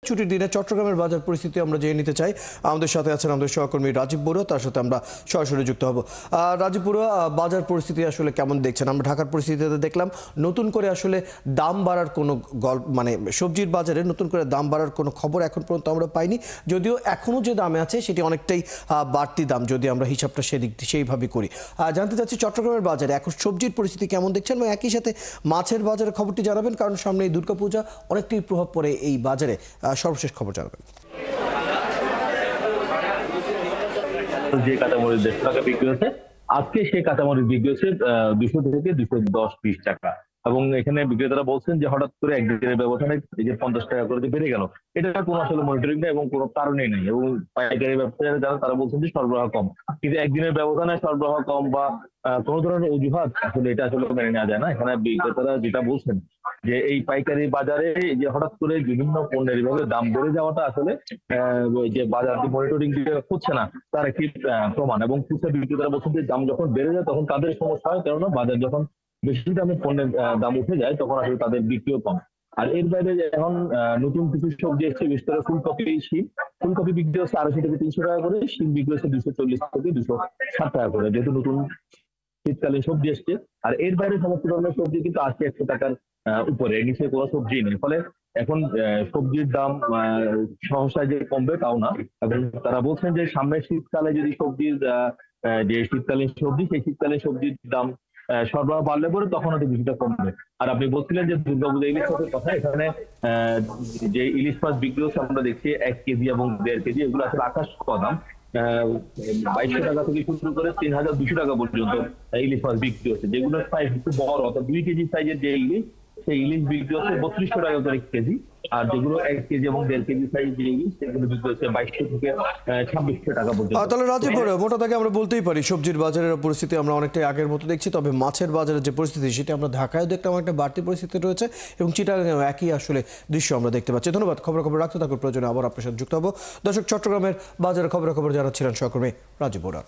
ছুটির দিনে চট্টগ্রামের বাজার পরিস্থিতি আমরা জেনে নিতে চাই। আমাদের সাথে আছেন আমাদের সহকর্মী রাজীব বড়ুয়া, তার সাথে আমরা সরাসরি যুক্ত হব। রাজীব বড়ুয়া, বাজার পরিস্থিতি আসলে কেমন দেখছেন? আমরা ঢাকার পরিস্থিতিতে দেখলাম নতুন করে আসলে দাম বাড়ার কোনো মানে সবজির বাজারে নতুন করে দাম বাড়ার কোনো খবর এখন পর্যন্ত আমরা পাইনি, যদিও এখনও যে দামে আছে সেটি অনেকটাই বাড়তি দাম যদি আমরা হিসাবটা সেইভাবে করি। জানতে চাচ্ছি চট্টগ্রামের বাজারে এখন সবজির পরিস্থিতি কেমন দেখছেন এবং একই সাথে মাছের বাজারের খবরটি জানাবেন, কারণ সামনে এই দুর্গাপূজা, অনেকটাই প্রভাব পড়ে এই বাজারে। সর্বশেষ খবর জানাবেন। যে কাঁচামরিচ 150 টাকা বিক্রি হচ্ছে, আজকে সেই কাঁচামরিচ বিক্রি হচ্ছে 200 থেকে 210-20 টাকা। এবং এখানে বিক্রেতারা বলছেন যে হঠাৎ করে একদিনের ব্যবধানে এই যে 50 টাকা করে যে বেড়ে গেল, এটা কোনো আসলে মনিটরিং নেই এবং কোনো কারণেই নেই। এবং পাইকারি ব্যবসায়ীরা যারা তারা বলছেন যে সরবরাহ কম, কিন্তু একদিনের ব্যবধানে সরবরাহ কম বা কোনো ধরনের অজুহাত আসলে এটা আসলে মেনে নেওয়া যায় না। এখানে বিক্রেতারা যেটা বলছেন যে এই পাইকারি বাজারে যে হঠাৎ করে বিভিন্ন পণ্যের এভাবে দাম বেড়ে যাওয়াটা আসলে যে বাজার মনিটরিং হচ্ছে না তার একটি প্রমাণ। এবং খুচরা বিক্রেতারা বলছেন যে দাম যখন বেড়ে যায় তখন তাদের সমস্যা হয়, কেননা বাজার যখন বেশি দামে পণ্যের দাম উঠে যায় তখন আসলে তাদের বিক্রিও কম। আর এর বাইরে এখন নতুন কিছু সবজি এসছে, বিশেষ করে ফুলকপি, শিম। ফুলকপি বিক্রি হচ্ছে 250 থেকে 300 টাকা করে, শিম বিক্রি হচ্ছে 240 থেকে 260 টাকা করে, যেহেতু নতুন শীতকালীন সবজি এসছে। আর এর বাইরে সমস্ত ধরনের সবজি কিন্তু আজকে 100 টাকার উপরে, নিচে কোনো সবজি নেই। ফলে এখন সবজির দাম সহসায় যে কমবে তাও না। এবং তারা বলছেন যে সামনের শীতকালে যদি সবজির যে শীতকালীন সবজি, সেই শীতকালীন সবজির দাম সরবরাহ বাড়লে পরে তখন হয়তো কিছুটা কমবে। আর আপনি বলছিলেন যে দুর্গাপূজা ইলিশ মাছের কথা, এখানে যে ইলিশ মাছ বিক্রি হচ্ছে আমরা দেখছি 1 কেজি এবং 1.5 কেজি, এগুলো আসলে আকাশ ছোঁয়া দাম। 2200 টাকা থেকে শুরু করে 3200 টাকা পর্যন্ত ইলিশ মাছ বিক্রি হচ্ছে, যেগুলো সাইজ একটু বড়, অর্থাৎ 2 কেজি সাইজের যে ইলিশ, সেই ইলিশ বিক্রি হচ্ছে 3200 টাকা করে কেজি। আর যেগুলো 1 কেজি এবং 1.5 কেজি সাইজ যে ইলিশ, সেগুলো বিক্রি হচ্ছে 2200 থেকে 2600 টাকা পর্যন্ত। তাহলে রাজীব বড়ুয়া, মোটা দাগে আমরা বলতেই পারি সবজির বাজারের পরিস্থিতি আমরা অনেকটাই আগের মতো দেখছি, তবে মাছের বাজারের যে পরিস্থিতি সেটা আমরা ঢাকায়ও দেখলাম একটা বাড়তি পরিস্থিতি রয়েছে এবং চিটাগাংয়েও একই আসলে দৃশ্য আমরা দেখতে পাচ্ছি। ধন্যবাদ। খবর রাখতে থাকুন, প্রয়োজনে আবার আপনার সাথে যুক্ত হবো। দর্শক, চট্টগ্রামের বাজারের খবর জানাচ্ছিলেন সহকর্মী রাজীব বড়ুয়া।